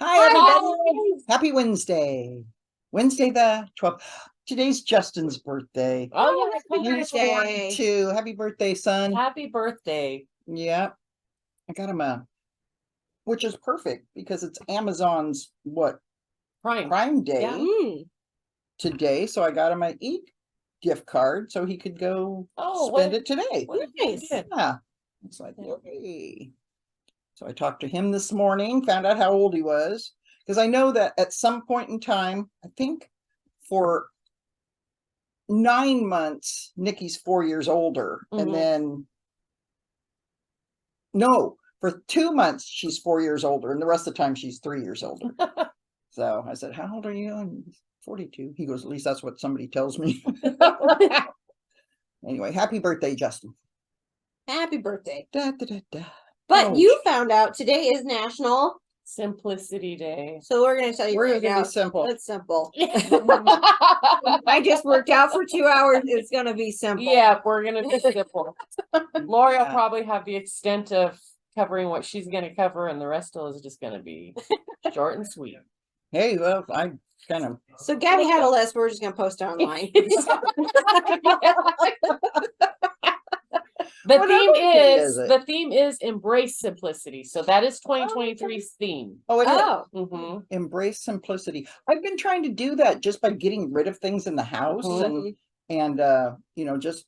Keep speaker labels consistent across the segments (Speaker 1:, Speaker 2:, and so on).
Speaker 1: Hi, everybody. Happy Wednesday. Wednesday the 12th. Today's Justin's birthday.
Speaker 2: Oh, yeah.
Speaker 1: He's 42. Happy birthday, son.
Speaker 2: Happy birthday.
Speaker 1: Yeah. I got him which is perfect because it's Amazon's Prime Day today. So I got him an gift card so he could go spend it today.
Speaker 2: Nice.
Speaker 1: Yeah. It's like, yay. So I talked to him this morning, found out how old he was, because I know that at some point in time, I think for 9 months, Nikki's 4 years older. And then, no, for 2 months, she's 4 years older. And the rest of the time, she's 3 years older. So I said, how old are you? And he's 42. He goes, at least that's what somebody tells me. Anyway, happy birthday, Justin.
Speaker 3: Happy birthday.
Speaker 1: Da, da, da, da.
Speaker 3: But you found out today is National
Speaker 2: Simplicity Day.
Speaker 3: So we're going to tell you
Speaker 1: We're
Speaker 3: right
Speaker 1: gonna
Speaker 3: now.
Speaker 1: be simple.
Speaker 3: It's simple. I just worked out for 2 hours. It's going to be simple.
Speaker 2: Yeah, we're going to be simple. Lori will probably have the extent of covering what she's going to cover, and the rest of it is just going to be short and sweet.
Speaker 1: Hey, well, I kind of.
Speaker 3: So Gabby had a list. We're just going to post it online.
Speaker 2: The theme is embrace simplicity. So that is 2023's theme.
Speaker 1: Oh, it is. Embrace simplicity. I've been trying to do that just by getting rid of things in the house and you know, just,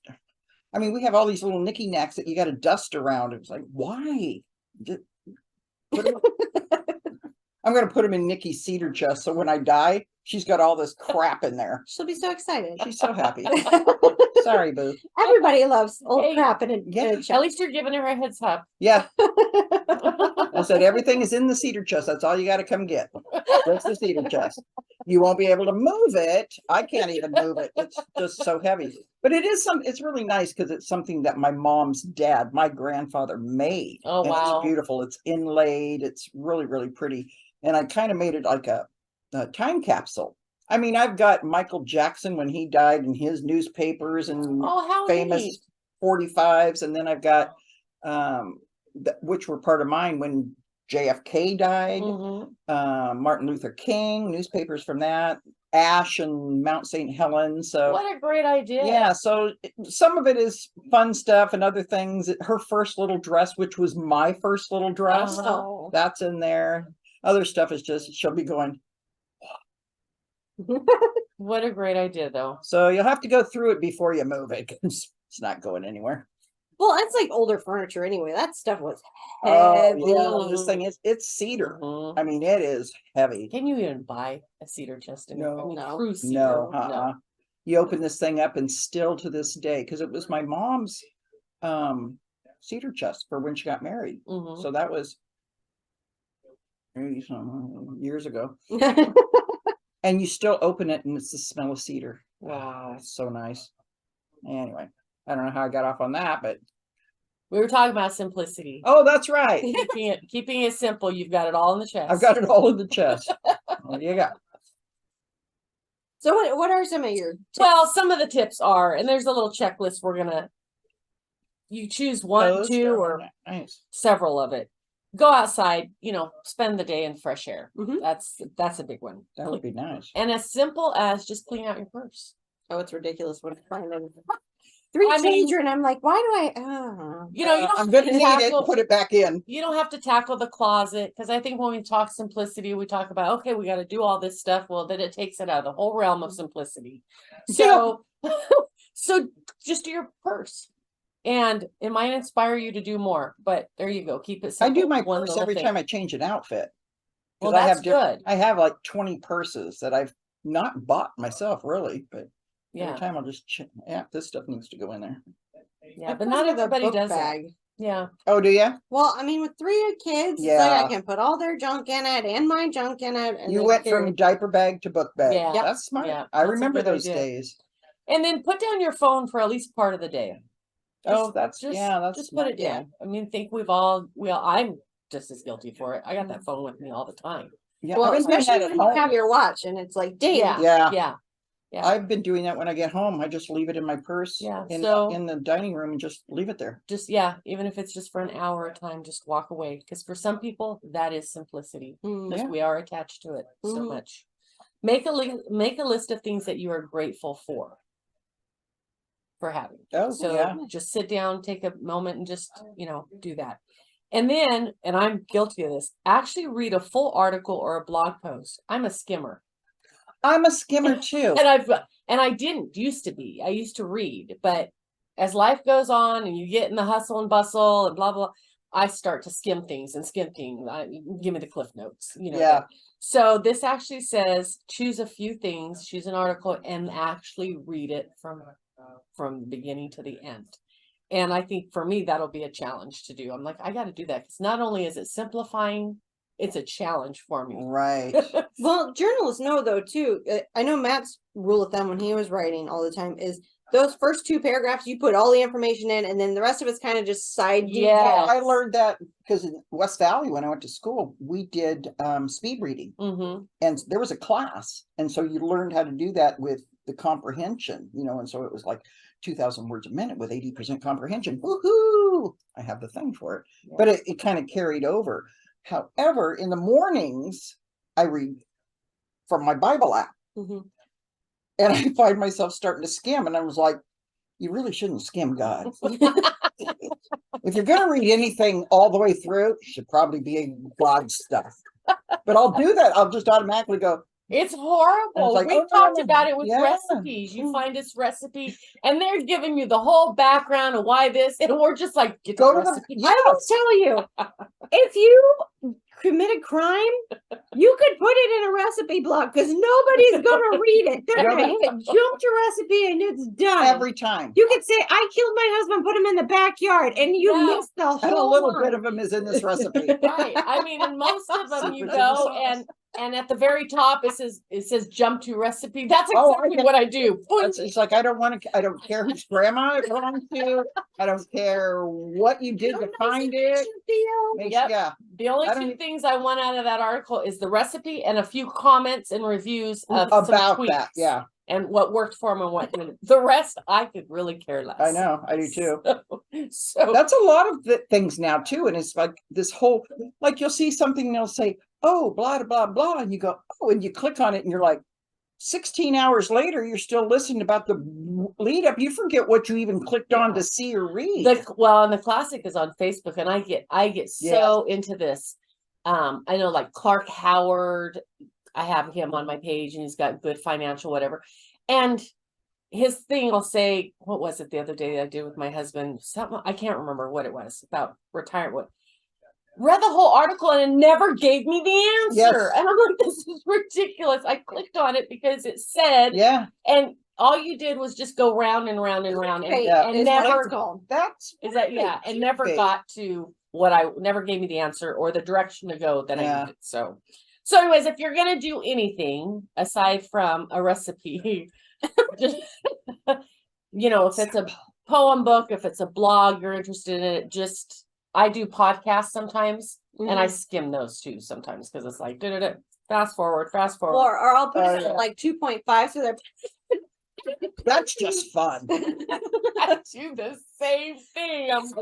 Speaker 1: I mean, we have all these little knicky knacks that you got to dust around. It's like, why? Just I'm going to put them in Nikki's cedar chest. So when I die, she's got all this crap in there.
Speaker 3: She'll be so excited.
Speaker 1: She's so happy. Sorry, boo.
Speaker 3: Everybody loves old crap in a chest.
Speaker 2: At least you're giving her a heads up.
Speaker 1: Yeah. I said, everything is in the cedar chest. That's all you got to come get. That's the cedar chest. You won't be able to move it. I can't even move it. It's just so heavy. But it is it's really nice because it's something that my mom's dad, my grandfather, made.
Speaker 2: Oh, wow.
Speaker 1: It's beautiful. It's inlaid. It's really, really pretty. And I kind of made it like a time capsule. I mean, I've got Michael Jackson when he died in his newspapers and famous 45s. And then I've got, which were part of mine when JFK died, Martin Luther King, newspapers from that, Ash and Mount St. Helens. So
Speaker 2: what a great idea.
Speaker 1: Yeah. So some of it is fun stuff and other things. Her first little dress, which was my first little dress, that's in there. Other stuff is just, she'll be going.
Speaker 2: What a great idea, though.
Speaker 1: So you'll have to go through it before you move it. It's not going anywhere.
Speaker 3: Well, it's like older furniture anyway. That stuff was
Speaker 1: heavy.
Speaker 3: heavy.
Speaker 1: Yeah, this thing is, it's cedar. I mean, it is heavy.
Speaker 2: Can you even buy a cedar chest?
Speaker 1: No. You open this thing up and still to this day, because it was my mom's cedar chest for when she got married. So that was years ago. And you still open it and it's the smell of cedar. Wow, it's so nice. Anyway, I don't know how I got off on that, but
Speaker 2: we were talking about simplicity.
Speaker 1: Oh, that's right.
Speaker 2: Keeping it simple. You've got it all in the chest.
Speaker 1: I've got it all in the chest. What do you got?
Speaker 3: So what are some of your tips?
Speaker 2: Well, some of the tips are, and there's a little checklist. You choose one, two, or several of it. Go outside, spend the day in fresh air. That's a big one.
Speaker 1: That would be nice.
Speaker 2: And as simple as just clean out your purse.
Speaker 3: Oh, it's ridiculous when I find them. Three children. I'm like, why do I?
Speaker 2: You don't
Speaker 1: I'm going to need it. Put it back in.
Speaker 2: You don't have to tackle the closet, because I think when we talk simplicity, we talk about, okay, we got to do all this stuff. Well, then it takes it out of the whole realm of simplicity. So, so just do your purse. And it might inspire you to do more, but there you go. Keep it simple.
Speaker 1: I do my purse every time I change an outfit.
Speaker 2: Well, that's good.
Speaker 1: I have like 20 purses that I've not bought myself, really, but every time I'll just this stuff needs to go in there.
Speaker 2: Yeah, but not everybody does that. Yeah.
Speaker 1: Oh, do you?
Speaker 3: Well, I mean, with 3 kids, it's like I can put all their junk in it and my junk in it. And
Speaker 1: you went from diaper bag to book bag.
Speaker 2: Yeah,
Speaker 1: that's smart. Yeah, I remember those days.
Speaker 2: And then put down your phone for at least part of the day.
Speaker 1: That's
Speaker 2: just put it down. I mean, I'm just as guilty for it. I got that phone with me all the time.
Speaker 3: Yeah, well, especially when you have your watch and it's like daily.
Speaker 2: Yeah. Yeah.
Speaker 1: I've been doing that when I get home. I just leave it in my purse
Speaker 2: Yeah,
Speaker 1: in
Speaker 2: so-
Speaker 1: the dining room and just leave it there.
Speaker 2: Just, even if it's just for an hour at a time, just walk away. Because for some people, that is simplicity. Because
Speaker 1: Yeah.
Speaker 2: we are attached to it so
Speaker 3: Mhm.
Speaker 2: much. Make a list of things that you are grateful for having.
Speaker 1: Oh,
Speaker 2: So
Speaker 1: yeah.
Speaker 2: just sit down, take a moment and just, do that. And then, and I'm guilty of this, actually read a full article or a blog post. I'm a skimmer.
Speaker 1: I'm a skimmer too.
Speaker 2: And I didn't used to be. I used to read, but as life goes on and you get in the hustle and bustle and blah blah, I start to skim things. Give me the cliff notes,
Speaker 1: Yeah.
Speaker 2: So this actually says choose a few things, choose an article, and actually read it from beginning to the end. And I think for me that'll be a challenge to do. I'm like, I got to do that because not only is it simplifying, it's a challenge for me.
Speaker 1: Right.
Speaker 3: Well, journalists know though too. I know Matt's rule of thumb when he was writing all the time is those first 2 paragraphs you put all the information in, and then the rest of it's kind of just side.
Speaker 2: Yeah.
Speaker 1: I learned that because in West Valley when I went to school, we did speed reading, and there was a class, and so you learned how to do that with the comprehension, and so it was like 2,000 words a minute with 80% comprehension. Woohoo! I have the thing for it, but it kind of carried over. However, in the mornings, I read from my Bible app. And I find myself starting to skim, and I was like, you really shouldn't skim God. If you're going to read anything all the way through, it should probably be God stuff. But I'll do that. I'll just automatically go,
Speaker 2: it's horrible.
Speaker 1: like,
Speaker 2: We
Speaker 1: oh,
Speaker 2: talked
Speaker 1: no.
Speaker 2: about it with
Speaker 1: Yeah.
Speaker 2: recipes. You find this recipe and they're giving you the whole background of why this, and we're just like, get
Speaker 1: Go
Speaker 2: the
Speaker 1: to the-
Speaker 2: recipe.
Speaker 3: I will tell you, if you committed crime, you could put it in a recipe blog because nobody's gonna read it. They're gonna hit jump to recipe and it's done.
Speaker 1: every time.
Speaker 3: You could say, I killed my husband, put him in the backyard, and you
Speaker 2: Yeah.
Speaker 3: missed the whole
Speaker 1: And a little
Speaker 3: line.
Speaker 1: bit of them is in this recipe.
Speaker 2: Right. I mean, in most of them you
Speaker 1: Secrets of the
Speaker 2: go
Speaker 1: sauce.
Speaker 2: and at the very top it says jump to recipe. That's
Speaker 1: Oh,
Speaker 2: exactly what I do.
Speaker 1: It's like, I don't care whose grandma it belongs to. I don't care what you did to find it.
Speaker 2: Yep.
Speaker 1: Yeah.
Speaker 2: The only
Speaker 1: I
Speaker 2: 2
Speaker 1: don't-
Speaker 2: things I want out of that article is the recipe and a few comments and reviews of some
Speaker 1: About
Speaker 2: tweets
Speaker 1: that. Yeah.
Speaker 2: and what worked for them and what didn't. The rest I could really care less.
Speaker 1: I know. I do too.
Speaker 2: So
Speaker 1: That's a lot of the things now too. And it's like this whole, like you'll see something and they'll say, oh, blah, blah, blah. And you go, oh, and you click on it and you're like, 16 hours later, you're still listening about the lead up. You forget what you even clicked on to see or read.
Speaker 2: and the classic is on Facebook, and I get so into this. I know like Clark Howard, I have him on my page and he's got good financial whatever. And his thing will say, what was it the other day I did with my husband? Something I can't remember what it was about retirement. Read the whole article and it never gave me the answer.
Speaker 1: Yes.
Speaker 2: And I'm like, this is ridiculous. I clicked on it because it said, and all you did was just go round and round and round and never and never got to what never gave me the answer or the direction to go that I needed. So anyways, if you're gonna do anything aside from a recipe, just if it's a poem book, if it's a blog, you're interested in it, I do podcasts sometimes and I skim those too sometimes because it's like fast forward.
Speaker 3: Or I'll put it at like 2.5 so they're
Speaker 1: That's just fun.
Speaker 2: I do the same thing. I got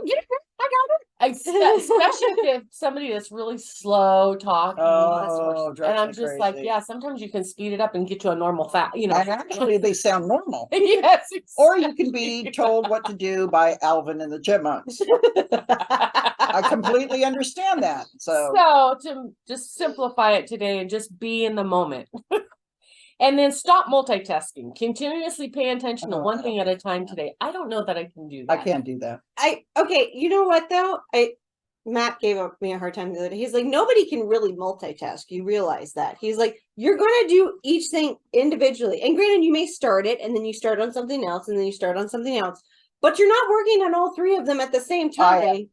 Speaker 2: it. Especially if somebody that's really slow talking. And I'm just like, sometimes you can speed it up and get to a normal fact.
Speaker 1: And actually, they sound normal.
Speaker 2: Yes. Exactly.
Speaker 1: Or you can be told what to do by Alvin and the Chipmunks. I completely understand that.
Speaker 2: So to just simplify it today and just be in the moment. And then stop multitasking. Continuously pay attention to one thing at a time today. I don't know that I can do that.
Speaker 1: I can't do that.
Speaker 3: Okay, you know what though? Matt gave me a hard time the other day. He's like, nobody can really multitask. You realize that. He's like, you're gonna do each thing individually. And granted, you may start it and then you start on something else and then you start on something else, but you're not working on all 3 of them at the same time.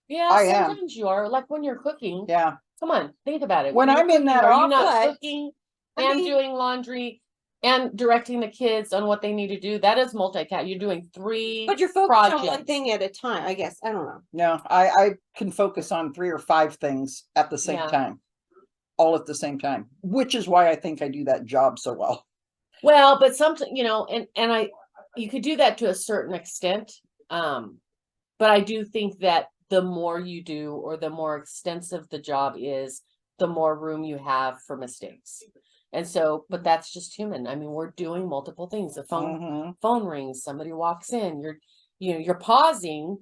Speaker 2: Sometimes you are. Like when you're cooking.
Speaker 1: Yeah.
Speaker 2: Come on, think about it.
Speaker 1: When I'm in that
Speaker 2: are you not
Speaker 3: office,
Speaker 2: cooking and doing laundry and directing the kids on what they need to do? That is multitask. You're doing 3
Speaker 3: but you're focused
Speaker 2: projects.
Speaker 3: on one thing at a time, I guess. I don't know.
Speaker 1: No, I can focus on 3 or 5 things at the same time. All at the same time. Which is why I think I do that job so well.
Speaker 2: Well, but something, you could do that to a certain extent. But I do think that the more you do, or the more extensive the job is, the more room you have for mistakes. And so, but that's just human. I mean, we're doing multiple things. The phone rings, somebody walks in, you're pausing,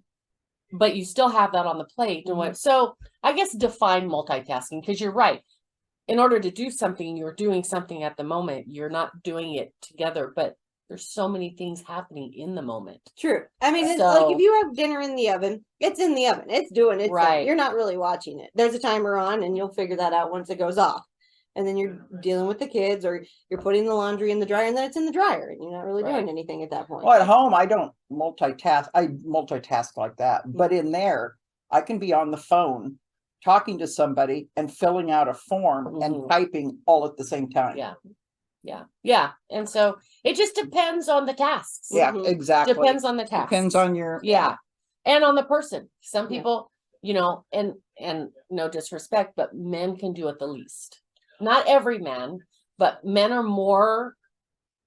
Speaker 2: but you still have that on the plate. And so I guess define multitasking, because you're right. In order to do something, you're doing something at the moment. You're not doing it together, but there's so many things happening in the moment.
Speaker 3: True. I mean, it's like if you have dinner in the oven, it's in the oven. It's doing its thing. You're not really watching it. There's a timer on, and you'll figure that out once it goes off. And then you're dealing with the kids, or you're putting the laundry in the dryer, and then it's in the dryer, and you're not really doing anything at that point.
Speaker 1: Well, at home, I don't multitask. I multitask like that. But in there, I can be on the phone talking to somebody and filling out a form and typing all at the same time.
Speaker 2: Yeah. And so it just depends on the tasks.
Speaker 1: Yeah, exactly.
Speaker 2: Depends on the task.
Speaker 1: Depends on your
Speaker 2: and on the person. Some people, and no disrespect, but men can do it the least. Not every man, but men are more.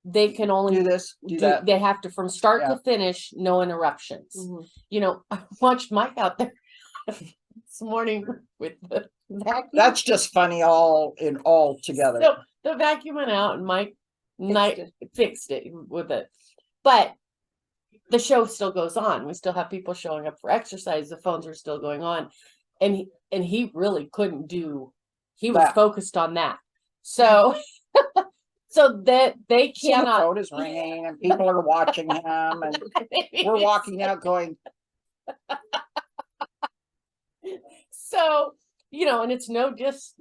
Speaker 2: They can only
Speaker 1: do this, do that.
Speaker 2: They have to, from start to finish, no interruptions. I watched Mike out there this morning with the vacuum.
Speaker 1: That's just funny all together.
Speaker 2: So the vacuum went out, and Mike fixed it with it. But the show still goes on. We still have people showing up for exercise. The phones are still going on. And he really couldn't do, he was focused on that. So so that they cannot.
Speaker 1: The phone is ringing and people are watching him, and we're walking out going.
Speaker 2: So, and it's no diss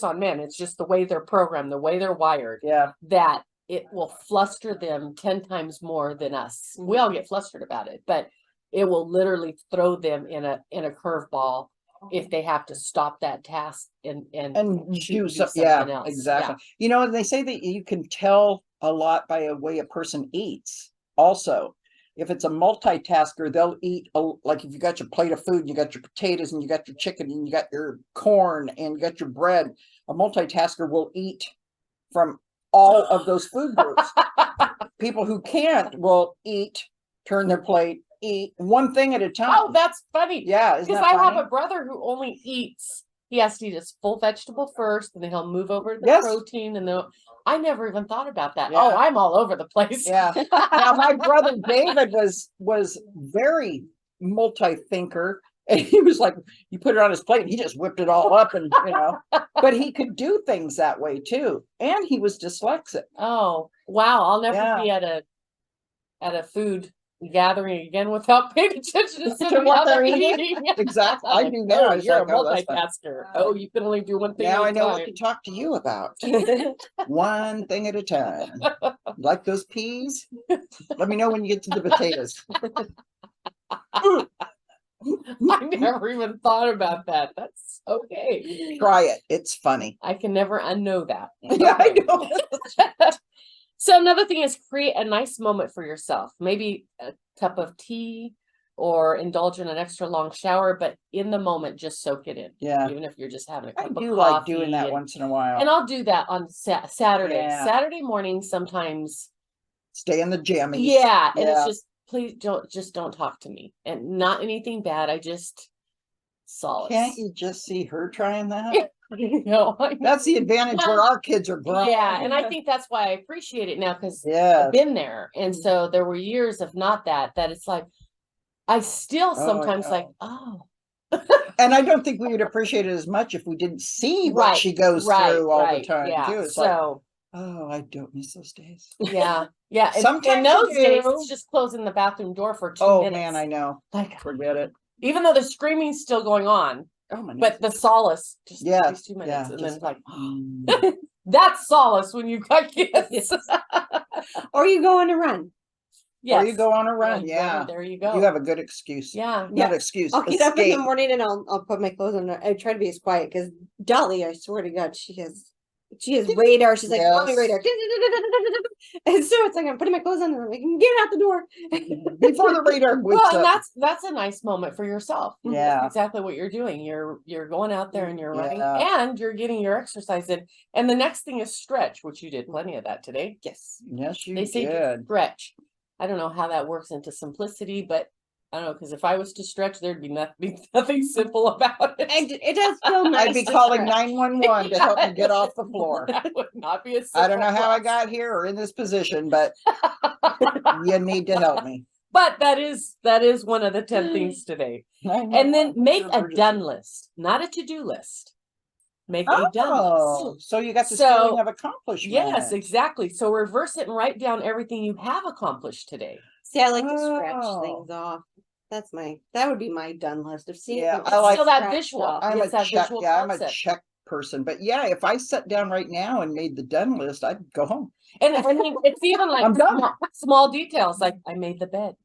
Speaker 2: on men. It's just the way they're programmed, the way they're wired.
Speaker 1: Yeah.
Speaker 2: That it will fluster them 10 times more than us. We all get flustered about it, but it will literally throw them in a curveball if they have to stop that task and
Speaker 1: do something else. Exactly.
Speaker 2: Yeah.
Speaker 1: And they say that you can tell a lot by the way a person eats also. If it's a multitasker, they'll eat, like if you got your plate of food, and you got your potatoes, and you got your chicken, and you got your corn, and you got your bread, a multitasker will eat from all of those food groups. People who can't will eat, turn their plate, eat one thing at a time.
Speaker 2: Oh, that's funny.
Speaker 1: Yeah.
Speaker 2: Because I have a brother who only eats, he has to eat his full vegetable first, and then he'll move over to the protein, and I never even thought about that. Yeah. Oh, I'm all over the place.
Speaker 1: Yeah. Now my brother David was very multi-thinker, and he was like, you put it on his plate, and he just whipped it all up, and but he could do things that way too. And he was dyslexic.
Speaker 2: Oh, wow. I'll never be at a food gathering again without paying attention to what they're eating.
Speaker 1: Exactly. I do that.
Speaker 2: Oh, you're a multitasker. Oh, you can only do one thing.
Speaker 1: Now I know what to talk to you about. One thing at a time. Like those peas? Let me know when you get to the potatoes.
Speaker 2: I never even thought about that. That's okay.
Speaker 1: Try it. It's funny.
Speaker 2: I can never unknow that.
Speaker 1: Yeah, I know.
Speaker 2: So another thing is create a nice moment for yourself. Maybe a cup of tea, or indulge in an extra long shower, but in the moment, just soak it in.
Speaker 1: Yeah.
Speaker 2: Even if you're just having a cup of coffee.
Speaker 1: I do like doing that once in a while.
Speaker 2: And I'll do that on Saturday. Yeah. Saturday morning sometimes.
Speaker 1: Stay in the jammies.
Speaker 2: Yeah. And it's just, please don't talk to me. And not anything bad. I just solace.
Speaker 1: Can't you just see her trying that?
Speaker 2: No,
Speaker 1: that's the advantage where our kids are grown.
Speaker 2: Yeah, and I think that's why I appreciate it now, because I've been there, and so there were years of not that it's like I still sometimes
Speaker 1: and I don't think we would appreciate it as much if we didn't see what she goes through all the time too. It's so I don't miss those days.
Speaker 2: Yeah.
Speaker 1: Sometimes
Speaker 2: in those days it's just closing the bathroom door for 2 minutes. Oh
Speaker 1: man, I know.
Speaker 2: Like,
Speaker 1: forget it.
Speaker 2: Even though the screaming's still going on.
Speaker 1: Oh my
Speaker 2: but the solace, just these 2 minutes, and then like that's solace when you've got kids.
Speaker 3: Or you go on a run.
Speaker 1: Yes. Or you go on a run. Yeah.
Speaker 2: There you go.
Speaker 1: You have a good excuse.
Speaker 2: Yeah.
Speaker 1: Not excuse.
Speaker 3: I'll get up in the morning and I'll put my clothes on. I try to be as quiet because Dolly, I swear to God, she has she has radar. She's like, "Call me
Speaker 1: Yes.
Speaker 3: radar." And so it's like I'm putting my clothes on and I'm like, "Get out the door."
Speaker 1: Before the radar wakes
Speaker 2: Well, and
Speaker 1: up.
Speaker 2: that's a nice moment for yourself.
Speaker 1: Yeah.
Speaker 2: That's exactly what you're doing. You're going out there and you're running
Speaker 1: Yeah.
Speaker 2: and you're getting your exercise in. And the next thing is stretch, which you did plenty of that today.
Speaker 3: Yes.
Speaker 1: Yes, you
Speaker 2: They say to
Speaker 1: did.
Speaker 2: stretch. I don't know how that works into simplicity, but I don't know, because if I was to stretch, there'd be nothing simple about it.
Speaker 3: It does feel nice.
Speaker 1: I'd be
Speaker 3: to
Speaker 1: calling
Speaker 3: stretch.
Speaker 1: 911 to help me get off the floor.
Speaker 2: That would not be a simple
Speaker 1: I don't know how I
Speaker 2: process.
Speaker 1: got here or in this position, but you need to help me.
Speaker 2: But that is one of the 10 things today. And then make a done list, not a to-do list. Make a done
Speaker 1: Oh,
Speaker 2: list.
Speaker 1: so you got this
Speaker 2: So,
Speaker 1: feeling of accomplishment.
Speaker 2: Yes, exactly. So reverse it and write down everything you have accomplished today.
Speaker 3: See, I like to stretch
Speaker 1: Oh.
Speaker 3: things off. That would be my done list of seeing.
Speaker 1: Yeah,
Speaker 3: things
Speaker 1: I like-
Speaker 2: So that
Speaker 3: scratched
Speaker 2: visual.
Speaker 3: off.
Speaker 1: I'm
Speaker 2: It's
Speaker 1: a
Speaker 2: that
Speaker 1: check.
Speaker 2: visual
Speaker 1: Yeah, I'm a
Speaker 2: concept.
Speaker 1: check person. But yeah, if I sat down right now and made the done list, I'd go home.
Speaker 2: And I mean, it's even like
Speaker 1: I'm done.
Speaker 2: small details, like I made the bed.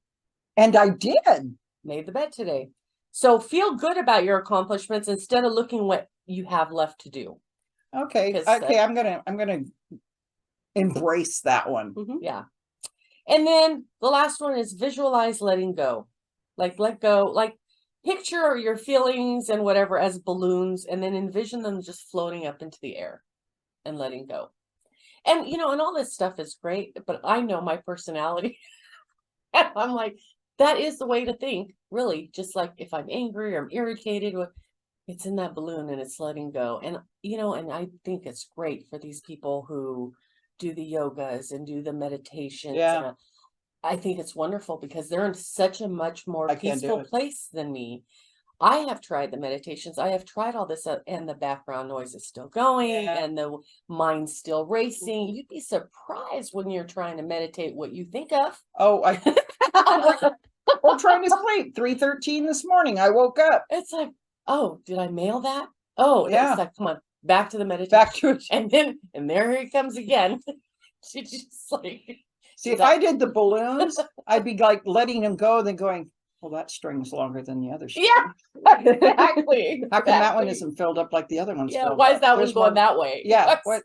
Speaker 1: And I did.
Speaker 2: Made the bed today. So feel good about your accomplishments instead of looking what you have left to do.
Speaker 1: Okay.
Speaker 2: Because,
Speaker 1: Okay. I'm gonna embrace that one.
Speaker 3: Mhm.
Speaker 2: Yeah. And then the last one is visualize letting go. Like let go, like picture your feelings and whatever as balloons and then envision them just floating up into the air and letting go. And you know, and all this stuff is great, but I know my personality. And I'm like, that is the way to think, really. Just like if I'm angry or I'm irritated, it's in that balloon and it's letting go. And you know, and I think it's great for these people who do the yogas and do the meditations.
Speaker 1: Yeah.
Speaker 2: And I think it's wonderful because they're in such a much more
Speaker 1: I can't do
Speaker 2: peaceful
Speaker 1: it.
Speaker 2: place than me. I have tried the meditations. I have tried all this, and the background noise is still going,
Speaker 1: Yeah.
Speaker 2: and the mind's still racing. You'd be surprised when you're trying to meditate what you think of.
Speaker 1: Oh, we're trying to sleep. 3:13 this morning. I woke up.
Speaker 2: It's like, oh, did I mail that? Oh,
Speaker 1: Yeah.
Speaker 2: it's like, come on, back to the meditation.
Speaker 1: Back to it.
Speaker 2: And there he comes again. She just like,
Speaker 1: See, if I did the balloons, I'd be like letting them go, then going, well, that string's longer than the other string.
Speaker 2: yeah, exactly.
Speaker 1: How come that one
Speaker 2: exactly.
Speaker 1: isn't filled up like the other one's
Speaker 2: Yeah,
Speaker 1: filled
Speaker 2: why
Speaker 1: up?
Speaker 2: is that
Speaker 1: There's
Speaker 2: one going
Speaker 1: more-
Speaker 2: that way?
Speaker 1: Yeah.
Speaker 2: What?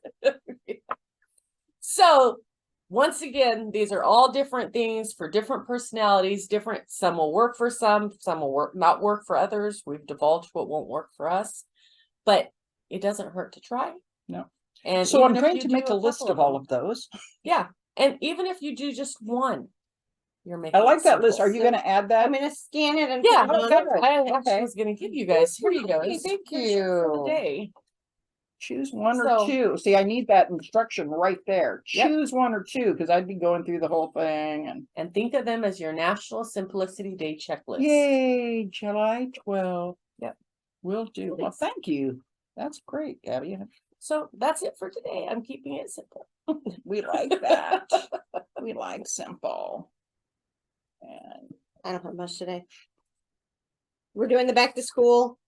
Speaker 2: So once again, these are all different things for different personalities, different, some will work for some will not work for others. We've divulged what won't work for us, but it doesn't hurt to try.
Speaker 1: No.
Speaker 2: And
Speaker 1: So I'm
Speaker 2: even if
Speaker 1: going
Speaker 2: you
Speaker 1: to
Speaker 2: do
Speaker 1: make a list
Speaker 2: couple
Speaker 1: of all
Speaker 2: them,
Speaker 1: of those.
Speaker 2: yeah. And even if you do just one, you're making
Speaker 1: I like
Speaker 2: it
Speaker 1: that list.
Speaker 2: simple.
Speaker 1: Are you going to add that?
Speaker 3: I'm gonna scan it and
Speaker 2: Yeah,
Speaker 3: put it on
Speaker 1: okay.
Speaker 3: there.
Speaker 2: I actually
Speaker 1: Okay.
Speaker 2: was gonna give you guys, here you go.
Speaker 1: Hey, thank
Speaker 2: Here's your for the
Speaker 1: you.
Speaker 2: day.
Speaker 1: Choose one
Speaker 2: So-
Speaker 1: or two. See, I need that instruction right there.
Speaker 2: Yep.
Speaker 1: Choose one or two, because I'd be going through the whole thing.
Speaker 2: And think of them as your National Simplicity Day checklist.
Speaker 1: Yay, July 12th.
Speaker 2: Yep.
Speaker 1: Will do. Well, thank you. That's great, Gabby.
Speaker 2: So that's it for today. I'm keeping it simple.
Speaker 1: We like that. We like simple. And
Speaker 3: I don't have much today. We're doing the back to school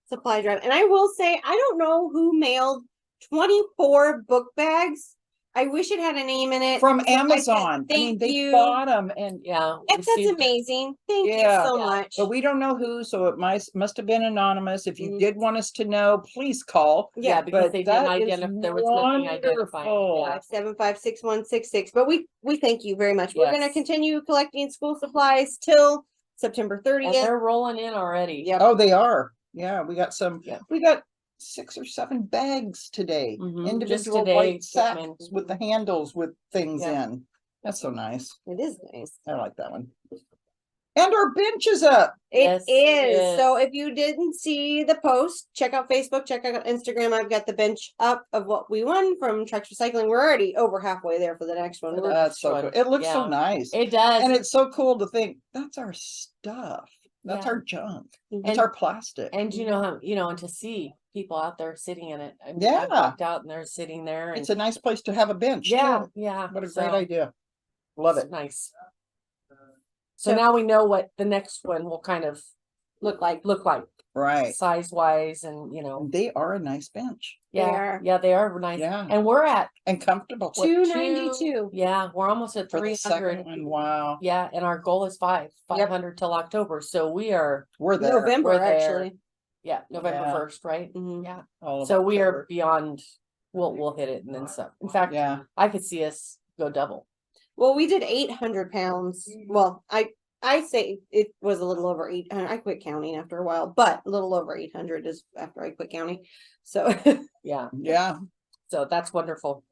Speaker 3: supply drive. And I will say, I don't know who mailed 24 book bags. I wish it had a name in it.
Speaker 1: from
Speaker 3: So I said,
Speaker 1: Amazon. I mean,
Speaker 3: thank
Speaker 1: they
Speaker 3: you.
Speaker 1: bought them, and
Speaker 2: Yeah.
Speaker 3: That's
Speaker 2: received-
Speaker 3: amazing. Thank
Speaker 1: Yeah.
Speaker 3: you so
Speaker 2: Yeah.
Speaker 3: much.
Speaker 1: but we don't know who, so it must have been anonymous. If you
Speaker 3: Mhm.
Speaker 1: did want us to know, please call.
Speaker 2: Yeah, because
Speaker 1: But
Speaker 2: they didn't
Speaker 1: that is
Speaker 2: identify, there was nothing identifying.
Speaker 1: wonderful.
Speaker 2: Yeah.
Speaker 3: 5756166. But we thank you very much. We're gonna
Speaker 2: Yes.
Speaker 3: continue collecting school supplies till September
Speaker 2: And
Speaker 3: 30th.
Speaker 2: they're rolling in already.
Speaker 3: Yep.
Speaker 1: Oh, they are. Yeah, we got some.
Speaker 2: Yeah.
Speaker 1: We got 6 or 7 bags today.
Speaker 2: Mhm, just
Speaker 1: Individual
Speaker 2: today,
Speaker 1: white
Speaker 2: shipment.
Speaker 1: sacks with the handles with things
Speaker 2: Yeah.
Speaker 1: in. That's so nice.
Speaker 3: It is nice.
Speaker 1: I like that one. And our bench is up.
Speaker 2: Yes,
Speaker 3: It
Speaker 2: it
Speaker 3: is. So
Speaker 2: is.
Speaker 3: if you didn't see the post, check out Facebook, check out Instagram. I've got the bench up of what we won from Trex Recycling. We're already over halfway there for the next one.
Speaker 2: For
Speaker 3: We're-
Speaker 2: the-
Speaker 1: That's so
Speaker 2: one.
Speaker 1: cool. It looks so
Speaker 2: Yeah.
Speaker 1: nice.
Speaker 2: It does.
Speaker 1: And it's so cool to think that's our stuff. That's
Speaker 2: Yeah.
Speaker 1: our junk.
Speaker 3: Mhm.
Speaker 1: That's our plastic.
Speaker 2: And you know how, and to see people out there sitting in it. I mean,
Speaker 1: Yeah.
Speaker 2: I've walked out and they're sitting there and
Speaker 1: It's a nice place to have a bench.
Speaker 2: yeah,
Speaker 1: too.
Speaker 2: yeah.
Speaker 1: What a
Speaker 2: so
Speaker 1: great idea. Love
Speaker 2: it's
Speaker 1: it.
Speaker 2: Nice.
Speaker 3: So-
Speaker 2: So now we know what the next one will kind of
Speaker 3: look like.
Speaker 2: look like,
Speaker 1: Right.
Speaker 2: size wise, and
Speaker 1: And they are a nice bench.
Speaker 3: They
Speaker 2: yeah,
Speaker 3: are.
Speaker 2: yeah, they are nice.
Speaker 1: Yeah.
Speaker 2: And we're at
Speaker 1: And comfortable.
Speaker 2: what,
Speaker 3: 292.
Speaker 2: Yeah, we're almost at
Speaker 1: For the
Speaker 2: 300.
Speaker 1: second one. Wow.
Speaker 2: Yeah, and our goal is 500 till October. So we are,
Speaker 1: We're there.
Speaker 3: November
Speaker 2: We're there.
Speaker 3: actually.
Speaker 2: yeah, November
Speaker 1: Yeah.
Speaker 2: 1st, right?
Speaker 3: Mhm.
Speaker 2: Yeah.
Speaker 1: All of
Speaker 2: So we are
Speaker 1: October.
Speaker 2: beyond, we'll hit it and then some. In fact,
Speaker 1: Yeah.
Speaker 2: I could see us go double.
Speaker 3: Well, we did 800 pounds. Well, I say it was a little over 800. I quit counting after a while, but a little over 800 is after I quit counting. So
Speaker 2: Yeah.
Speaker 1: Yeah.
Speaker 2: So that's wonderful.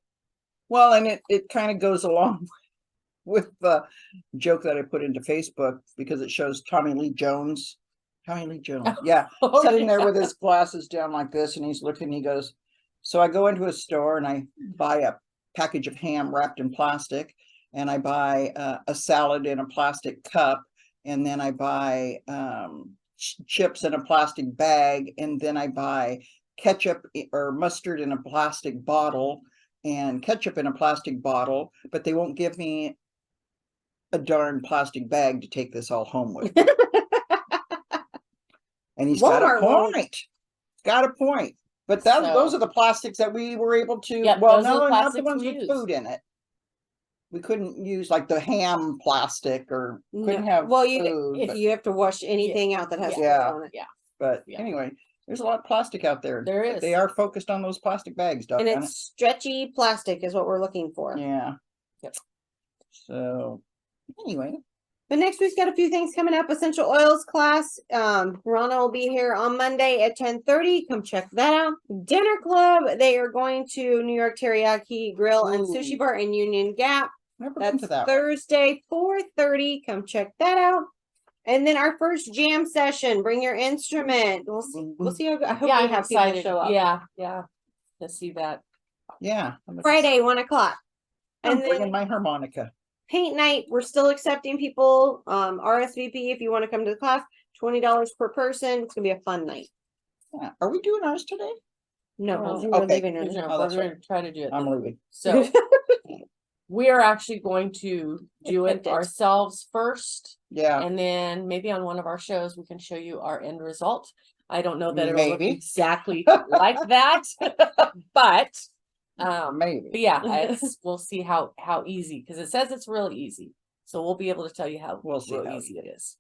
Speaker 1: Well, and it kind of goes along with the joke that I put into Facebook because it shows Tommy Lee Jones. Yeah.
Speaker 2: Oh,
Speaker 1: Sitting there
Speaker 2: yeah.
Speaker 1: with his glasses down like this, and he's looking, he goes, so I go into a store and I buy a package of ham wrapped in plastic, and I buy a salad in a plastic cup, and then I buy chips in a plastic bag, and then I buy ketchup or mustard in a plastic bottle and ketchup in a plastic bottle, but they won't give me a darn plastic bag to take this all home with. And he's got a
Speaker 3: Walmart won't.
Speaker 1: point. Got a point. But those are the plastics that we were able to.
Speaker 2: Yep,
Speaker 1: well,
Speaker 2: those are the
Speaker 1: no, not the
Speaker 2: plastics
Speaker 1: ones
Speaker 2: we
Speaker 1: with
Speaker 2: use.
Speaker 1: food in it. We couldn't use like the ham plastic or couldn't
Speaker 3: No.
Speaker 1: have
Speaker 3: Well,
Speaker 1: food.
Speaker 3: if
Speaker 1: but,
Speaker 3: you have to wash anything out that has food
Speaker 1: Yeah.
Speaker 3: on it.
Speaker 2: Yeah.
Speaker 1: but
Speaker 2: yeah.
Speaker 1: anyway, there's a lot of plastic out there.
Speaker 2: There
Speaker 1: but
Speaker 2: is.
Speaker 1: They are focused on those plastic bags,
Speaker 3: And
Speaker 1: doggone
Speaker 3: it's stretchy plastic is what we're looking for.
Speaker 1: it. Yeah.
Speaker 2: Yep.
Speaker 1: So anyway.
Speaker 3: But next week's got a few things coming up. Essential oils class. Rana will be here on Monday at 10:30. Come check that out. Dinner club. They are going to New York Teriyaki Grill and Sushi
Speaker 1: Ooh.
Speaker 3: Bar in Union Gap.
Speaker 1: Never been
Speaker 3: That's
Speaker 1: to that one.
Speaker 3: Thursday, 4:30. Come check that out. And then our first jam session. Bring your instrument. We'll see how. I hope
Speaker 2: Yeah,
Speaker 3: we
Speaker 2: I'm
Speaker 3: have people
Speaker 2: excited.
Speaker 3: show up.
Speaker 2: Yeah. To see that.
Speaker 1: Yeah.
Speaker 3: Friday, 1:00.
Speaker 1: I'm
Speaker 3: And
Speaker 1: bringing
Speaker 3: then
Speaker 1: my harmonica.
Speaker 3: paint night. We're still accepting people. RSVP if you want to come to the class. $20 per person. It's gonna be a fun night.
Speaker 1: Yeah. Are we doing ours today?
Speaker 3: No,
Speaker 2: Oh,
Speaker 3: we're
Speaker 1: okay.
Speaker 3: leaving early.
Speaker 1: Oh, that's
Speaker 2: we're
Speaker 1: right.
Speaker 2: gonna try to do it.
Speaker 1: I'm
Speaker 2: then.
Speaker 1: leaving.
Speaker 2: So we are actually going to do it
Speaker 3: Attempt it.
Speaker 2: ourselves first,
Speaker 1: Yeah.
Speaker 2: and then maybe on one of our shows we can show you our end result. I don't know that it'll look
Speaker 1: Maybe.
Speaker 2: exactly like that, but
Speaker 1: Maybe.
Speaker 2: but yeah, we'll see how easy, because it says it's really easy. So we'll be able to tell you how
Speaker 1: We'll see
Speaker 2: real
Speaker 1: how
Speaker 2: easy it is.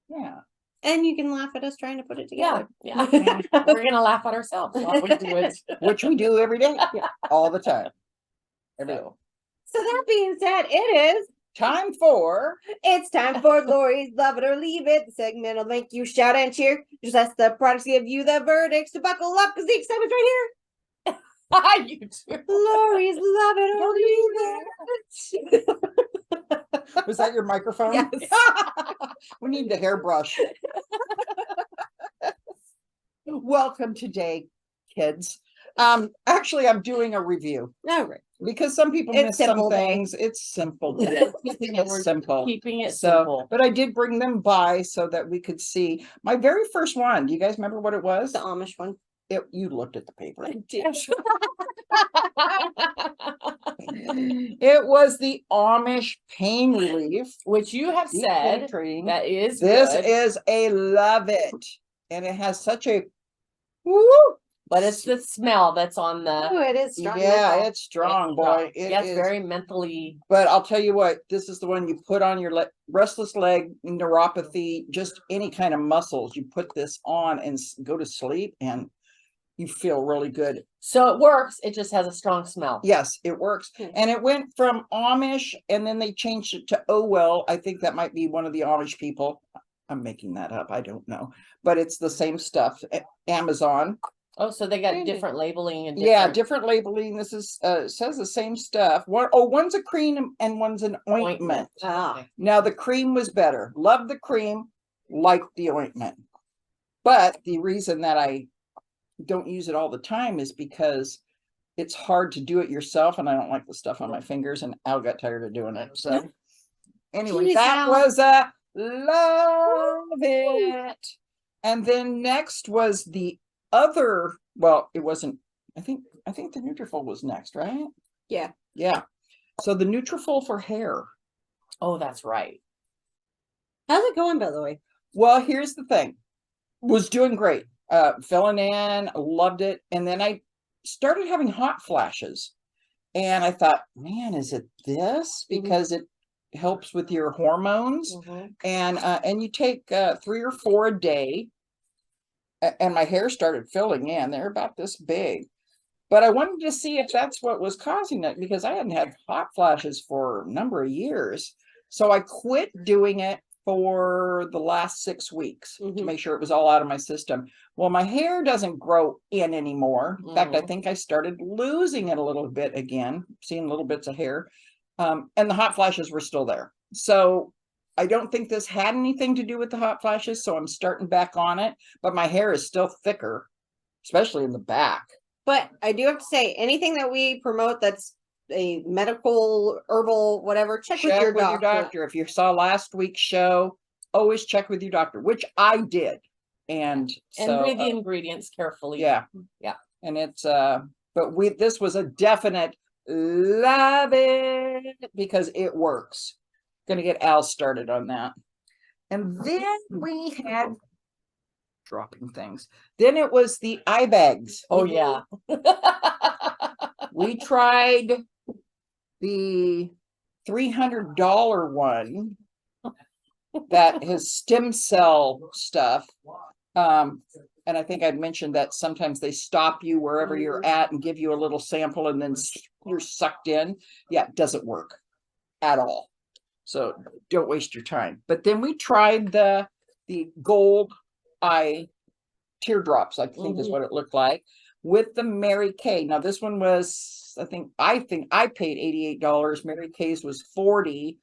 Speaker 1: Yeah.
Speaker 3: And you can laugh at us trying to put it
Speaker 2: Yeah,
Speaker 3: together.
Speaker 2: yeah. We're gonna laugh at ourselves while we do it.
Speaker 1: Which we do every day. All the time. Every day.
Speaker 2: So,
Speaker 3: So that being said, it's
Speaker 1: Time
Speaker 3: for Lori's Love It or Leave It. The segment will make you shout and cheer. Just ask the products give you the verdicts to buckle up because the excitement's right
Speaker 2: you too.
Speaker 3: here. Lori's Love It or Leave It.
Speaker 1: Was that your microphone?
Speaker 3: Yes.
Speaker 1: We need the hairbrush. Welcome today, kids. Actually, I'm doing a review
Speaker 3: All right.
Speaker 1: because some people
Speaker 3: It's
Speaker 1: miss some
Speaker 3: simple day.
Speaker 1: things. It's simple. Today. It's simple.
Speaker 2: Keeping it
Speaker 1: So,
Speaker 2: simple.
Speaker 1: but I did bring them by so that we could see my very first one. Do you guys remember what it was?
Speaker 3: The Amish one.
Speaker 1: You looked at the paper.
Speaker 3: I did.
Speaker 1: It was the Amish pain relief.
Speaker 2: Which you have
Speaker 1: Deep
Speaker 2: said
Speaker 1: penetrating.
Speaker 2: that is
Speaker 1: This
Speaker 2: good,
Speaker 1: is a love it, and it has such a woo.
Speaker 2: but it's the smell that's on
Speaker 3: Oh,
Speaker 2: the.
Speaker 3: it is strong.
Speaker 1: Yeah,
Speaker 3: menthol.
Speaker 1: it's strong, boy. It
Speaker 2: Yeah, it's
Speaker 1: is.
Speaker 2: very mentally.
Speaker 1: But I'll tell you what, this is the one you put on your restless leg, neuropathy, just any kind of muscles. You put this on and go to sleep, and you feel really good.
Speaker 2: So it works. It just has a strong smell.
Speaker 1: Yes, it works.
Speaker 3: Hmm.
Speaker 1: And it went from Amish, and then they changed it to Oh Well. I think that might be one of the Amish people. I'm making that up. I don't know. But it's the same stuff. Amazon.
Speaker 2: Oh, so they got
Speaker 3: Really?
Speaker 2: different labeling and
Speaker 1: Yeah, different labeling. This is says the same stuff. One's a cream and one's an ointment.
Speaker 3: Ah.
Speaker 1: Now the cream was better. Love the cream, like the ointment. But the reason that I don't use it all the time is because it's hard to do it yourself, and I don't like the stuff on my fingers, and Al got tired of doing it. So anyway,
Speaker 3: Jeez,
Speaker 1: that
Speaker 3: Al.
Speaker 1: was a love it. And then next was the other, well, it wasn't, I think the Nutrafol was next, right?
Speaker 3: Yeah.
Speaker 1: Yeah. So the Nutrafol for hair.
Speaker 2: Oh, that's right.
Speaker 3: How's it going, by the way?
Speaker 1: Well, here's the thing. Was doing great. Filling in, loved it. And then I started having hot flashes. And I thought, man, is it this? Because it helps with your hormones.
Speaker 2: Mhm.
Speaker 1: And you take 3 or 4 a day. And my hair started filling in. They're about this big. But I wanted to see if that's what was causing it, because I hadn't had hot flashes for a number of years. So I quit doing it for the last 6 weeks to
Speaker 3: Mhm.
Speaker 1: make sure it was all out of my system. Well, my hair doesn't grow in anymore. In fact, I think I started losing it a little bit again, seeing little bits of hair. And the hot flashes were still there. So I don't think this had anything to do with the hot flashes. So I'm starting back on it, but my hair is still thicker, especially in the back.
Speaker 3: But I do have to say, anything that we promote that's a medical, herbal, whatever, check with your doctor.
Speaker 1: If you saw last week's show, always check with your doctor, which I did. And so,
Speaker 2: read the ingredients carefully.
Speaker 1: yeah. And it's but this was a definite love it, because it works. Gonna get Al started on that. And then we had dropping things. Then it was the eye bags.
Speaker 2: Oh yeah.
Speaker 1: We tried the $300 one that has stem cell stuff. And I think I'd mentioned that sometimes they stop you wherever you're at and give you a little sample, and then you're sucked in. Yeah, it doesn't work at all. So don't waste your time. But then we tried the gold eye teardrops, I think is what it looked like, with the Mary Kay. Now this one was, I think I paid $88. Mary Kay's was $40.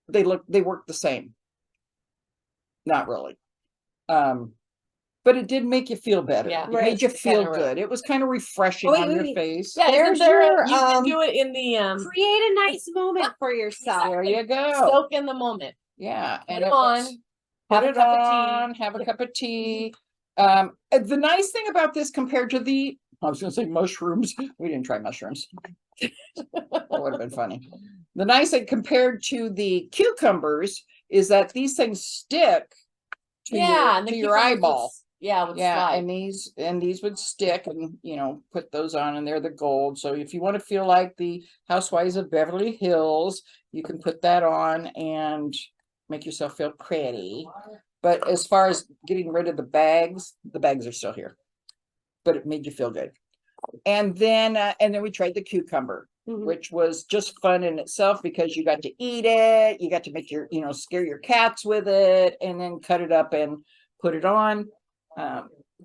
Speaker 1: They work the same. Not really. But it did make you feel better.
Speaker 2: Yeah,
Speaker 1: It made you feel
Speaker 2: kinda
Speaker 1: good. It was kind of refreshing on your face.
Speaker 2: Yeah,
Speaker 3: There's
Speaker 2: you
Speaker 3: your,
Speaker 2: can do it in the
Speaker 3: create a nice moment for yourself.
Speaker 1: There you go.
Speaker 2: soak in the moment.
Speaker 1: Yeah.
Speaker 2: Put
Speaker 1: And
Speaker 2: it
Speaker 1: it
Speaker 2: on.
Speaker 1: was,
Speaker 2: Have
Speaker 1: put
Speaker 2: a
Speaker 1: it
Speaker 2: cup of tea.
Speaker 1: on, have a cup of tea. The nice thing about this compared to I was gonna say mushrooms. We didn't try mushrooms. That would have been funny. The nice thing compared to the cucumbers is that these things stick to
Speaker 2: and the
Speaker 1: your
Speaker 2: cucumbers
Speaker 1: eyeball.
Speaker 2: would slide.
Speaker 1: And these would stick, and put those on, and they're the gold. So if you want to feel like the Housewives of Beverly Hills, you can put that on and make yourself feel pretty. But as far as getting rid of the bags are still here. But it made you feel good. And then we tried the cucumber, which was just fun in itself, because you got to eat it, you got to make your, scare your cats with it, and then cut it up and put it on.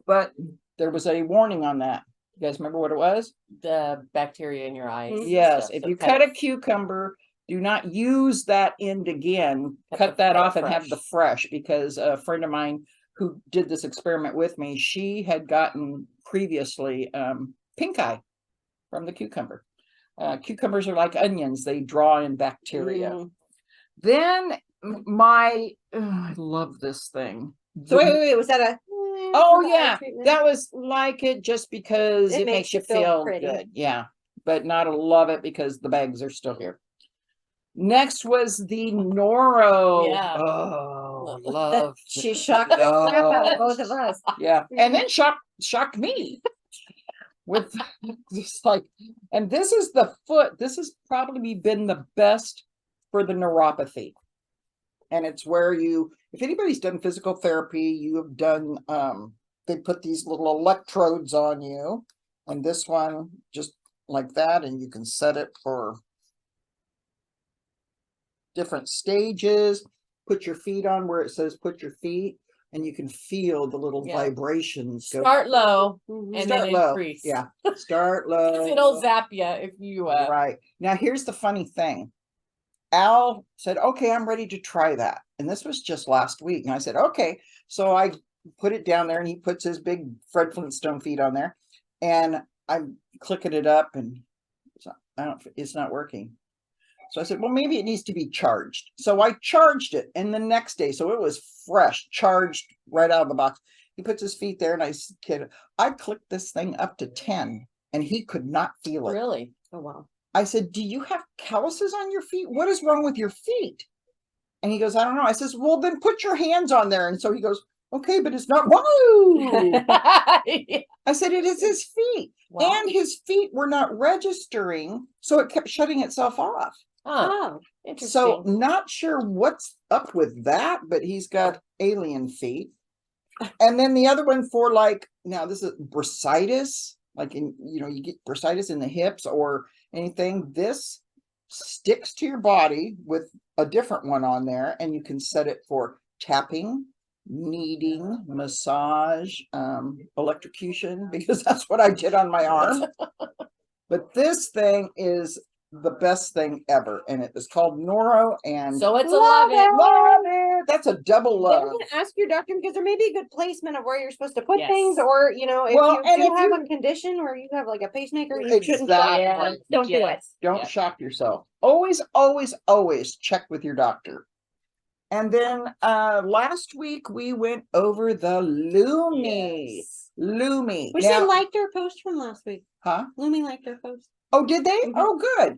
Speaker 1: But there was a warning on that. You guys remember what it was?
Speaker 2: The bacteria in your eyes.
Speaker 1: Yes. If you cut a cucumber, do not use that end again. Cut that off and have the fresh, because a friend of mine who did this experiment with me, she had gotten previously pink eye from the cucumber. Cucumbers are like onions. They draw in bacteria. Then I love this thing.
Speaker 3: So wait, was that a?
Speaker 1: Oh yeah, that was like it, just because
Speaker 3: It
Speaker 1: it makes you feel good. Yeah, but not a love it because the bags are still here. Next was the Noro.
Speaker 2: Yeah.
Speaker 1: Oh, love.
Speaker 3: She shocked the crap out of both of us.
Speaker 1: Yeah, and then shocked me with just like, and this is the foot. This has probably been the best for the neuropathy. And it's where if anybody's done physical therapy, you have done, they put these little electrodes on you, and this one just like that, and you can set it for different stages. Put your feet on where it says put your feet, and you can feel the little vibrations go.
Speaker 2: Start low and
Speaker 1: Start
Speaker 2: then
Speaker 1: low.
Speaker 2: increase.
Speaker 1: Yeah, start low.
Speaker 2: It'll zap you if you
Speaker 1: right. Now here's the funny thing. Al said, okay, I'm ready to try that. And this was just last week. And I said, okay. So I put it down there, and he puts his big Fred Flintstone feet on there, and I'm clicking it up, and it's not working. So I said, well, maybe it needs to be charged. So I charged it, and the next day, so it was fresh, charged right out of the box. He puts his feet there, and I clicked this thing up to 10, and he could not feel it.
Speaker 2: Really?
Speaker 3: Oh, wow.
Speaker 1: I said, do you have calluses on your feet? What is wrong with your feet? And he goes, I don't know. I says, well, then put your hands on there. And so he goes, okay, but it's not. Whoa. I said, it is his feet. Wow. And his feet were not registering. So it kept shutting itself off.
Speaker 3: Oh,
Speaker 2: interesting.
Speaker 1: So not sure what's up with that, but he's got alien feet. And then the other one for now this is bursitis. like you get bursitis in the hips or anything, this sticks to your body with a different one on there, and you can set it for tapping, kneading, massage, electrocution, because that's what I did on my arm. But this thing is the best thing ever, and it is called Noro, and
Speaker 2: So it's a
Speaker 3: Love
Speaker 2: love it.
Speaker 1: love it. That's a double
Speaker 3: Then
Speaker 1: love.
Speaker 3: you can ask your doctor because there may be a good placement of where you're supposed to put
Speaker 2: Yes.
Speaker 3: things, or if
Speaker 1: Well,
Speaker 3: you
Speaker 1: and
Speaker 3: do
Speaker 1: if
Speaker 3: have
Speaker 1: you-
Speaker 3: a condition where you have like a pacemaker, you shouldn't
Speaker 1: Exactly.
Speaker 3: shock. Don't do it.
Speaker 1: Don't
Speaker 2: Yeah.
Speaker 1: shock yourself. Always, always, always check with your doctor. And then last week we went over the Lumi.
Speaker 2: Yes.
Speaker 1: Lumi.
Speaker 3: Which
Speaker 1: Now,
Speaker 3: they liked our post from last week.
Speaker 1: huh?
Speaker 3: Lumi liked our post.
Speaker 1: Oh, did they?
Speaker 3: Mhm.
Speaker 1: Oh, good.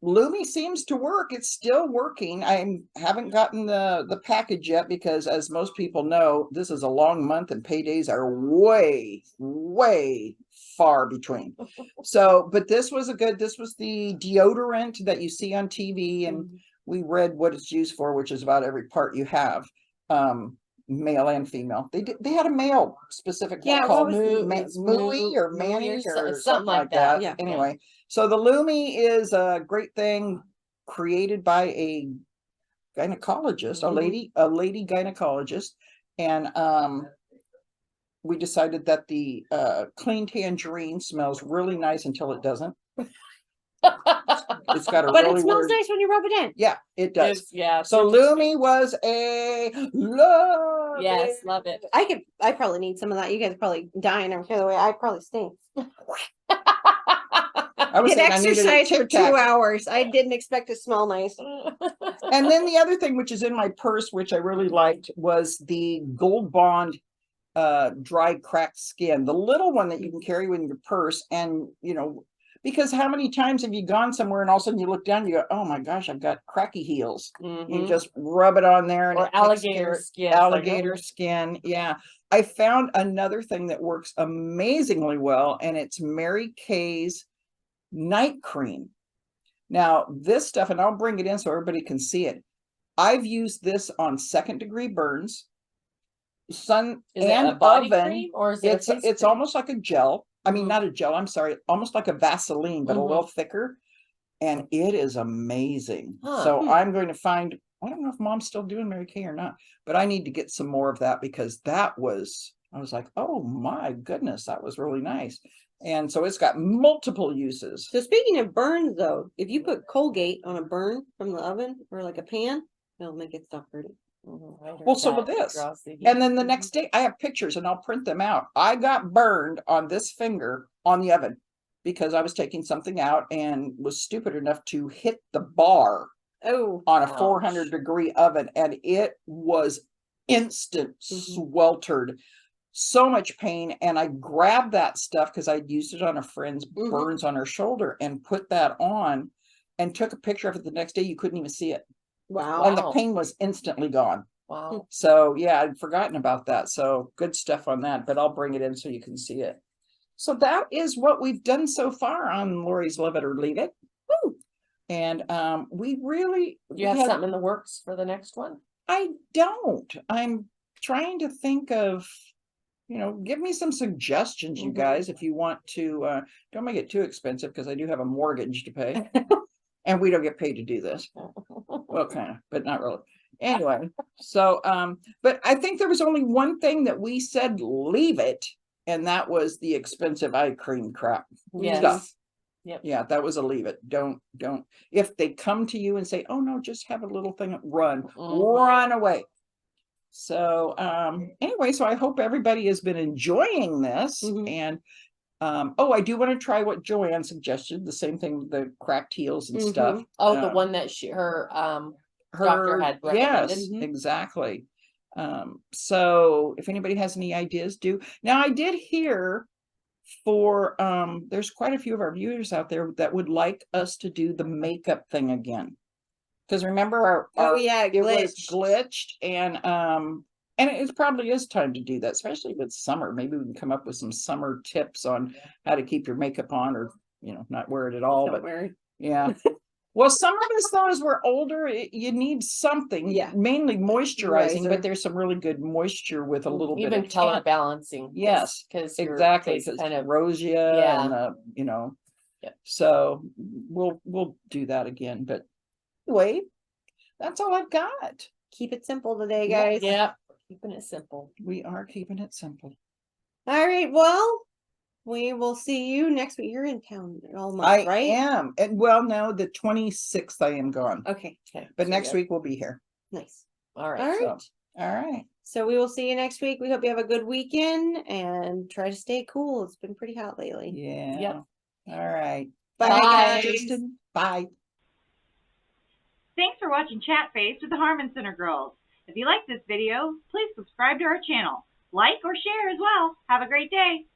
Speaker 1: Lumi seems to work. It's still working. I haven't gotten the package yet because, as most people know, this is a long month and paydays are way, way far between. So, but this was the deodorant that you see on TV, and we read what it's used for, which is about every part you have, male and female. They had a male specific one
Speaker 3: Yeah,
Speaker 1: called
Speaker 3: what was
Speaker 1: Mooey or Manny or something like that.
Speaker 3: Yeah.
Speaker 1: Anyway, so the Lumi is a great thing created by a gynecologist, a lady gynecologist, and we decided that the clean tangerine smells really nice until it doesn't. It's got a
Speaker 3: But
Speaker 1: really
Speaker 3: it smells
Speaker 1: weird.
Speaker 3: nice when you rub it in.
Speaker 1: Yeah, it does.
Speaker 2: Yeah.
Speaker 1: So
Speaker 2: citrus
Speaker 1: Lumi was a love.
Speaker 2: Yes,
Speaker 1: it.
Speaker 2: love it.
Speaker 3: I probably need some of that. You guys are probably dying over here the way I probably stink.
Speaker 1: I was saying I needed a
Speaker 3: exercise for
Speaker 1: Tic Tac.
Speaker 3: 2 hours. I didn't expect to smell nice.
Speaker 1: And then the other thing, which is in my purse, which I really liked, was the Gold Bond dry cracked skin, the little one that you can carry in your purse. And because how many times have you gone somewhere and all of a sudden you look down, you go, oh my gosh, I've got cracky heels. You just rub it on there, and
Speaker 2: Or
Speaker 1: it takes
Speaker 2: alligator
Speaker 1: care of
Speaker 2: skin.
Speaker 1: alligator skin. Yeah, I found another thing that works amazingly well, and it's Mary Kay's night cream. Now this stuff, and I'll bring it in so everybody can see it, I've used this on 2nd-degree burns, sun
Speaker 2: Is it
Speaker 1: and
Speaker 2: a body
Speaker 1: oven.
Speaker 2: cream or is it a face
Speaker 1: It's
Speaker 2: cream?
Speaker 1: almost like a gel. I mean,
Speaker 2: Mhm.
Speaker 1: not a gel, I'm sorry, almost like a Vaseline, but a
Speaker 2: Mhm.
Speaker 1: little thicker. And it is amazing.
Speaker 2: Huh.
Speaker 1: So I'm going to find, I don't know if Mom's still doing Mary Kay or not, but I need to get some more of that, because I was like, oh my goodness, that was really nice. And so it's got multiple uses.
Speaker 3: So speaking of burns, though, if you put Colgate on a burn from the oven or like a pan, it'll make it stop hurting.
Speaker 1: Well, so will this. And then the next day I have pictures and I'll print them out. I got burned on this finger on the oven because I was taking something out and was stupid enough to hit the bar
Speaker 3: Oh,
Speaker 1: on a
Speaker 2: ouch.
Speaker 1: 400-degree oven, and it was instant sweltered. So much pain. And I grabbed that stuff because I'd used it on a friend's burns on her shoulder and put that on and took a picture of it the next day. You couldn't even see it.
Speaker 3: wow.
Speaker 1: And the pain was instantly gone.
Speaker 2: Wow.
Speaker 1: So yeah, I'd forgotten about that. So good stuff on that, but I'll bring it in so you can see it. So that is what we've done so far on Lori's Love It or Leave It. Woo! And we really
Speaker 2: You have something in the works for the next one?
Speaker 1: I don't. I'm trying to think of, give me some suggestions, you guys, if you want to. Don't make it too expensive, because I do have a mortgage to pay. And we don't get paid to do this. Well, kind of, but not really. Anyway, so but I think there was only one thing that we said leave it, and that was the expensive eye cream crap stuff.
Speaker 2: Yep.
Speaker 1: Yeah, that was a leave it. Don't. If they come to you and say, oh no, just have a little thing, run away. So anyway, so I hope everybody has been enjoying this. And I do want to try what Joanne suggested, the same thing with the cracked heels and stuff.
Speaker 2: Oh, the one that her doctor had recommended.
Speaker 1: Yes, exactly. So if anybody has any ideas, do. Now I did hear there's quite a few of our viewers out there that would like us to do the makeup thing again. Because remember it was glitched, and it probably is time to do that, especially with summer. Maybe we can come up with some summer tips on how to keep your makeup on, or not wear it at all.
Speaker 3: Don't wear it.
Speaker 1: Yeah. Well, some of us though, as we're older, you need something.
Speaker 3: Yeah.
Speaker 1: Mainly moisturizing,
Speaker 3: Moisturizer.
Speaker 1: but there's some really good moisture with a little bit
Speaker 2: Even
Speaker 1: of
Speaker 2: color
Speaker 1: tint.
Speaker 2: balancing.
Speaker 1: Yes,
Speaker 2: because
Speaker 1: exactly.
Speaker 2: face kind of
Speaker 1: Rosea
Speaker 2: Yeah.
Speaker 1: and you know.
Speaker 2: Yep.
Speaker 1: So we'll do that again. But anyway, that's all I've got.
Speaker 3: Keep it simple today,
Speaker 1: Yeah.
Speaker 3: guys.
Speaker 2: yeah, keeping it simple.
Speaker 1: We are keeping it simple.
Speaker 3: All right. Well, we will see you next week. You're in town all month,
Speaker 1: I
Speaker 3: right?
Speaker 1: am. And well, no, the 26th I am gone.
Speaker 3: Okay.
Speaker 2: Okay,
Speaker 1: But
Speaker 2: so
Speaker 1: next
Speaker 2: yeah.
Speaker 1: week we'll be here.
Speaker 3: Nice.
Speaker 2: All right.
Speaker 3: All right.
Speaker 1: So, all right.
Speaker 3: So we will see you next week. We hope you have a good weekend and try to stay cool. It's been pretty hot lately.
Speaker 1: Yeah.
Speaker 2: Yep.
Speaker 1: All right.
Speaker 3: Bye,
Speaker 2: Bye.
Speaker 3: guys.
Speaker 1: Bye.
Speaker 4: Thanks for watching Chat Face with the Harman Center Girls. If you like this video, please subscribe to our channel. Like or share as well. Have a great day.